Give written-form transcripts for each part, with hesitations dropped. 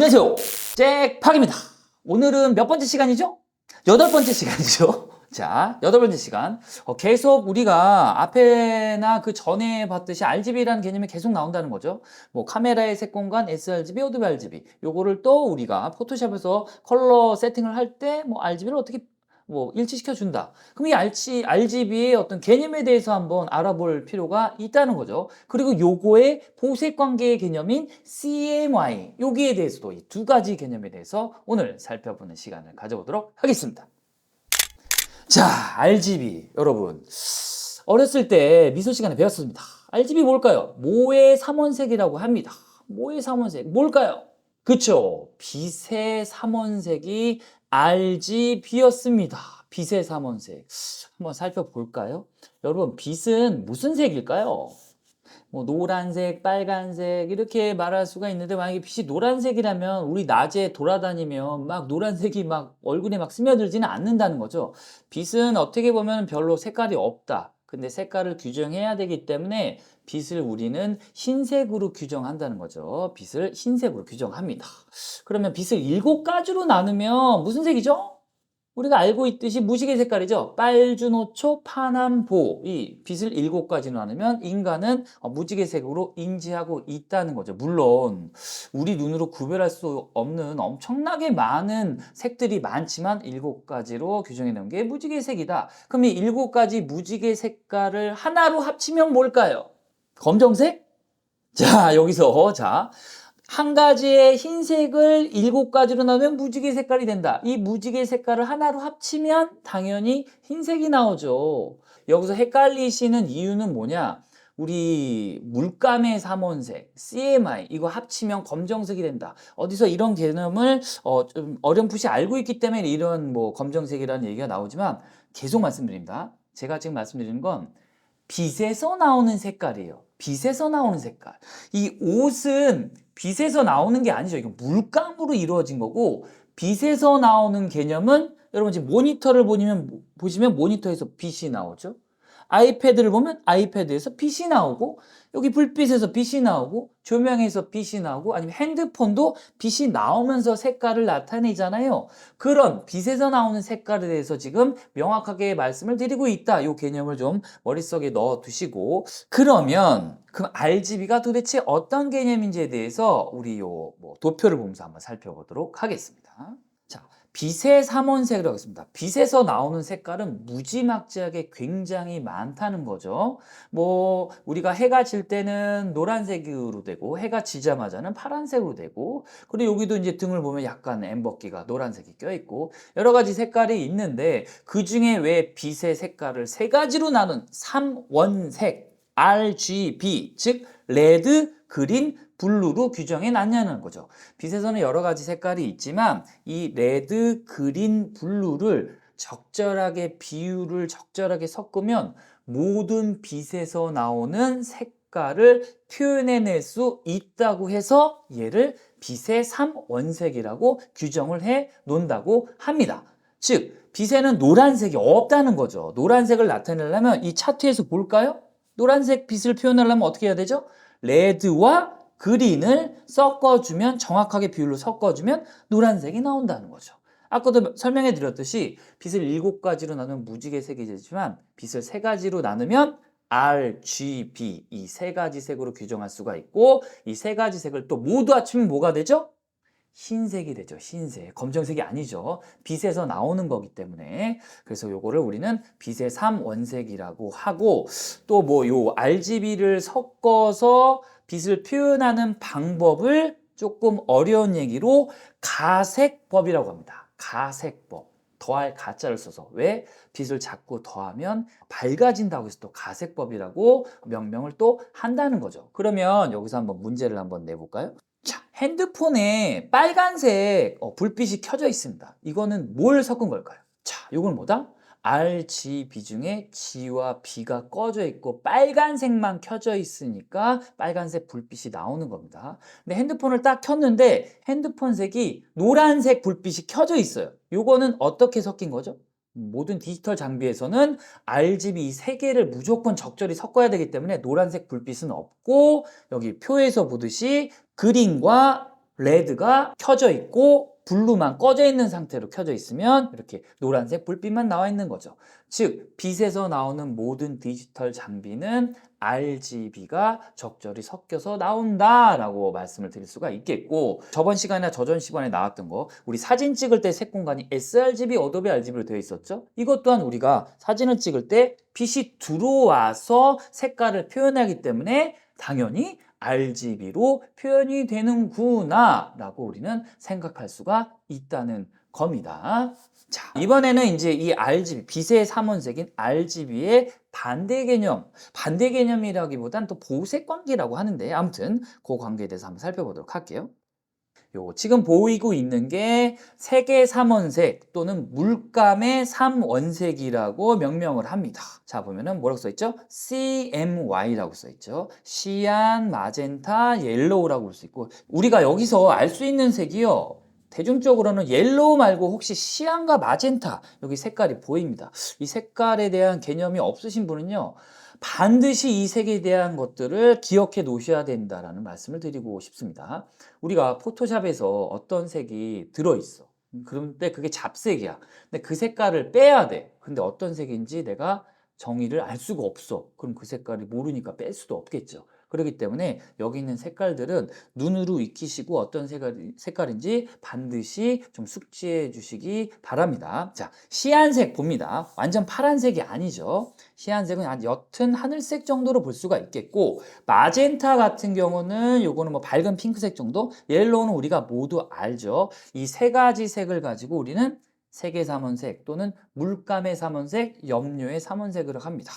안녕하세요. 잭팍입니다. 오늘은 몇 번째 시간이죠? 8번째 시간이죠. 자, 8번째 시간. 계속 우리가 앞에나 그 전에 봤듯이 RGB라는 개념이 계속 나온다는 거죠. 뭐 카메라의 색공간, sRGB, 어도비 RGB. 요거를 또 우리가 포토샵에서 컬러 세팅을 할 때 뭐 RGB를 어떻게 일치시켜 준다. 그럼 이 RGB의 어떤 개념에 대해서 한번 알아볼 필요가 있다는 거죠. 그리고 요거의 보색 관계의 개념인 CMY, 여기에 대해서도 이 두 가지 개념에 대해서 오늘 살펴보는 시간을 가져보도록 하겠습니다. 자, RGB 여러분 어렸을 때 미술 시간에 배웠습니다. RGB 뭘까요? 모의 삼원색이라고 합니다. 모의 삼원색 뭘까요? 그쵸, 빛의 삼원색이 RGB였습니다. 빛의 삼원색 한번 살펴볼까요? 여러분, 빛은 무슨 색일까요? 뭐 노란색, 빨간색 이렇게 말할 수가 있는데, 만약에 빛이 노란색이라면 우리 낮에 돌아다니면 막 노란색이 막 얼굴에 막 스며들지는 않는다는 거죠. 빛은 어떻게 보면 별로 색깔이 없다. 근데 색깔을 규정해야 되기 때문에 빛을 우리는 흰색으로 규정한다는 거죠. 빛을 흰색으로 규정합니다. 그러면 빛을 7가지로 나누면 무슨 색이죠? 우리가 알고 있듯이 무지개 색깔이죠. 빨주노초 파남보, 이 빛을 7가지로 나누면 인간은 무지개색으로 인지하고 있다는 거죠. 물론 우리 눈으로 구별할 수 없는 엄청나게 많은 색들이 많지만 7가지로 규정해 놓은 게 무지개색이다. 그럼 이 7가지 무지개 색깔을 하나로 합치면 뭘까요? 검정색? 자, 여기서 한 가지의 흰색을 7가지로 나누면 무지개 색깔이 된다. 이 무지개 색깔을 하나로 합치면 당연히 흰색이 나오죠. 여기서 헷갈리시는 이유는 뭐냐? 우리 물감의 삼원색, CMY, 이거 합치면 검정색이 된다. 어디서 이런 개념을 좀 어렴풋이 알고 있기 때문에 이런 검정색이라는 얘기가 나오지만, 계속 말씀드립니다. 제가 지금 말씀드리는 건 빛에서 나오는 색깔이에요. 빛에서 나오는 색깔. 이 옷은 빛에서 나오는 게 아니죠. 이거 물감으로 이루어진 거고, 빛에서 나오는 개념은 여러분 지금 모니터를 보시면 모니터에서 빛이 나오죠. 아이패드를 보면 아이패드에서 빛이 나오고, 여기 불빛에서 빛이 나오고, 조명에서 빛이 나오고, 아니면 핸드폰도 빛이 나오면서 색깔을 나타내잖아요. 그런 빛에서 나오는 색깔에 대해서 지금 명확하게 말씀을 드리고 있다. 이 개념을 좀 머릿속에 넣어 두시고, 그럼 RGB가 도대체 어떤 개념인지에 대해서 우리 도표를 보면서 한번 살펴보도록 하겠습니다. 자, 빛의 삼원색이라고 했습니다. 빛에서 나오는 색깔은 무지막지하게 굉장히 많다는 거죠. 우리가 해가 질 때는 노란색으로 되고, 해가 지자마자는 파란색으로 되고, 그리고 여기도 이제 등을 보면 약간 엠버기가 노란색이 껴있고, 여러 가지 색깔이 있는데, 그 중에 왜 빛의 색깔을 3가지로 나눈 삼원색, RGB, 즉 레드, 그린, 블루로 규정해 놨냐는 거죠. 빛에서는 여러 가지 색깔이 있지만 이 레드, 그린, 블루를 비율을 적절하게 섞으면 모든 빛에서 나오는 색깔을 표현해낼 수 있다고 해서 얘를 빛의 삼원색이라고 규정을 해 놓는다고 합니다. 즉, 빛에는 노란색이 없다는 거죠. 노란색을 나타내려면 이 차트에서 볼까요? 노란색 빛을 표현하려면 어떻게 해야 되죠? 레드와 그린을 섞어주면, 정확하게 비율로 섞어주면 노란색이 나온다는 거죠. 아까도 설명해 드렸듯이 빛을 7가지로 나누면 무지개색이 되지만, 빛을 3가지로 나누면 RGB, 이 3가지 색으로 규정할 수가 있고, 이 3가지 색을 또 모두 합치면 뭐가 되죠? 흰색이 되죠. 흰색. 검정색이 아니죠. 빛에서 나오는 거기 때문에. 그래서 요거를 우리는 빛의 삼원색이라고 하고, 또 요 RGB를 섞어서 빛을 표현하는 방법을 조금 어려운 얘기로 가색법이라고 합니다. 가색법. 더할 가짜를 써서. 왜? 빛을 자꾸 더하면 밝아진다고 해서 또 가색법이라고 명명을 또 한다는 거죠. 그러면 여기서 한번 문제를 한번 내볼까요? 자, 핸드폰에 빨간색 불빛이 켜져 있습니다. 이거는 뭘 섞은 걸까요? 자, 이건 뭐다? RGB 중에 G와 B가 꺼져 있고 빨간색만 켜져 있으니까 빨간색 불빛이 나오는 겁니다. 근데 핸드폰을 딱 켰는데 핸드폰 색이 노란색 불빛이 켜져 있어요. 이거는 어떻게 섞인 거죠? 모든 디지털 장비에서는 RGB 이 3개를 무조건 적절히 섞어야 되기 때문에 노란색 불빛은 없고, 여기 표에서 보듯이 그린과 레드가 켜져 있고 블루만 꺼져 있는 상태로 켜져 있으면 이렇게 노란색 불빛만 나와 있는 거죠. 즉 빛에서 나오는 모든 디지털 장비는 RGB가 적절히 섞여서 나온다라고 말씀을 드릴 수가 있겠고, 저번 시간이나 저전 시간에 나왔던 거, 우리 사진 찍을 때 색 공간이 sRGB, 어도비 RGB로 되어 있었죠. 이것 또한 우리가 사진을 찍을 때 빛이 들어와서 색깔을 표현하기 때문에 당연히 RGB로 표현이 되는구나 라고 우리는 생각할 수가 있다는 겁니다. 자, 이번에는 이제 이 RGB, 빛의 삼원색인 RGB의 반대 개념이라기보단 또 보색 관계라고 하는데, 아무튼 그 관계에 대해서 한번 살펴보도록 할게요. 요 지금 보이고 있는 게 색의 삼원색 또는 물감의 삼원색이라고 명명을 합니다. 자, 보면은 뭐라고 써 있죠? CMY라고 써 있죠. 시안, 마젠타, 옐로우라고 볼 수 있고, 우리가 여기서 알 수 있는 색이요, 대중적으로는 옐로우 말고 혹시 시안과 마젠타, 여기 색깔이 보입니다. 이 색깔에 대한 개념이 없으신 분은요, 반드시 이 색에 대한 것들을 기억해 놓으셔야 된다라는 말씀을 드리고 싶습니다. 우리가 포토샵에서 어떤 색이 들어있어. 그런데 그게 잡색이야. 근데 그 색깔을 빼야 돼. 근데 어떤 색인지 내가 정의를 알 수가 없어. 그럼 그 색깔이 모르니까 뺄 수도 없겠죠. 그렇기 때문에 여기 있는 색깔들은 눈으로 익히시고 어떤 색깔인지 반드시 좀 숙지해 주시기 바랍니다. 자, 시안색 봅니다. 완전 파란색이 아니죠. 시안색은 한 옅은 하늘색 정도로 볼 수가 있겠고, 마젠타 같은 경우는 요거는 뭐 밝은 핑크색 정도, 옐로우는 우리가 모두 알죠. 이 세 가지 색을 가지고 우리는 색의 삼원색 또는 물감의 삼원색, 염료의 삼원색을 합니다.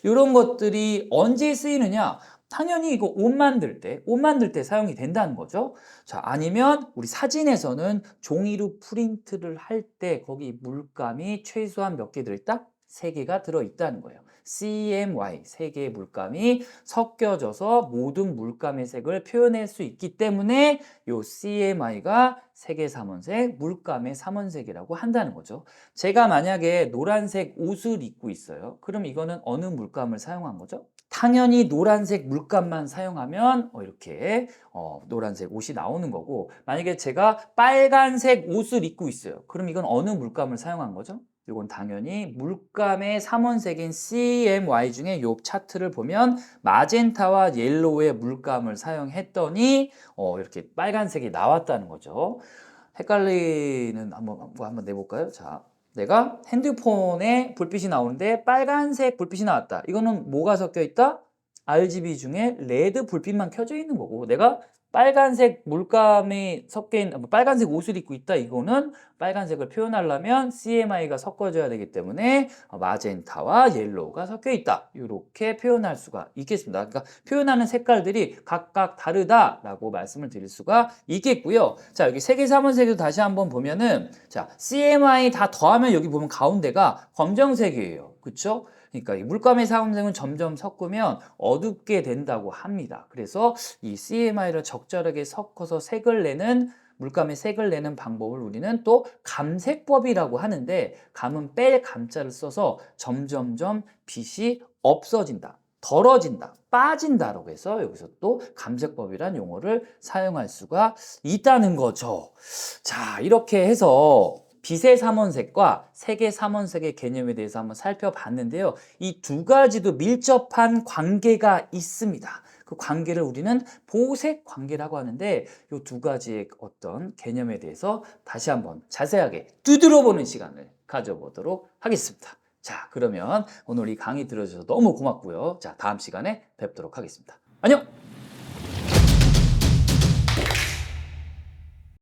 이런 것들이 언제 쓰이느냐? 당연히 이거 옷 만들 때 사용이 된다는 거죠. 자, 아니면 우리 사진에서는 종이로 프린트를 할 때 거기 물감이 최소한 몇 개 들어있다? 3개가 들어있다는 거예요. CMY, 3개의 물감이 섞여져서 모든 물감의 색을 표현할 수 있기 때문에 요 CMY가 색의 삼원색, 물감의 삼원색이라고 한다는 거죠. 제가 만약에 노란색 옷을 입고 있어요. 그럼 이거는 어느 물감을 사용한 거죠? 당연히 노란색 물감만 사용하면 이렇게 노란색 옷이 나오는 거고, 만약에 제가 빨간색 옷을 입고 있어요. 그럼 이건 어느 물감을 사용한 거죠? 이건 당연히 물감의 삼원색인 CMY 중에 요 차트를 보면 마젠타와 옐로우의 물감을 사용했더니 이렇게 빨간색이 나왔다는 거죠. 헷갈리는 한번 내볼까요? 자, 내가 핸드폰에 불빛이 나오는데 빨간색 불빛이 나왔다. 이거는 뭐가 섞여 있다? RGB 중에 레드 불빛만 켜져 있는 거고, 내가 빨간색 물감이 섞여 있는, 빨간색 옷을 입고 있다. 이거는 빨간색을 표현하려면 CMY가 섞어져야 되기 때문에 마젠타와 옐로우가 섞여 있다. 이렇게 표현할 수가 있겠습니다. 그러니까 표현하는 색깔들이 각각 다르다라고 말씀을 드릴 수가 있겠고요. 자, 여기 색의 삼원색도 다시 한번 보면은, 자, CMY 다 더하면 여기 보면 가운데가 검정색이에요. 그쵸? 그러니까 이 물감의 삼원색은 점점 섞으면 어둡게 된다고 합니다. 그래서 이 CMY를 적절하게 섞어서 물감의 색을 내는 방법을 우리는 또 감색법이라고 하는데, 감은 뺄 감자를 써서 점점점 빛이 없어진다, 덜어진다, 빠진다라고 해서 여기서 또 감색법이란 용어를 사용할 수가 있다는 거죠. 자, 이렇게 해서 빛의 삼원색과 색의 삼원색의 개념에 대해서 한번 살펴봤는데요. 이 두 가지도 밀접한 관계가 있습니다. 그 관계를 우리는 보색 관계라고 하는데, 이 두 가지의 어떤 개념에 대해서 다시 한번 자세하게 두드려보는 시간을 가져보도록 하겠습니다. 자, 그러면 오늘 이 강의 들어주셔서 너무 고맙고요. 자, 다음 시간에 뵙도록 하겠습니다. 안녕!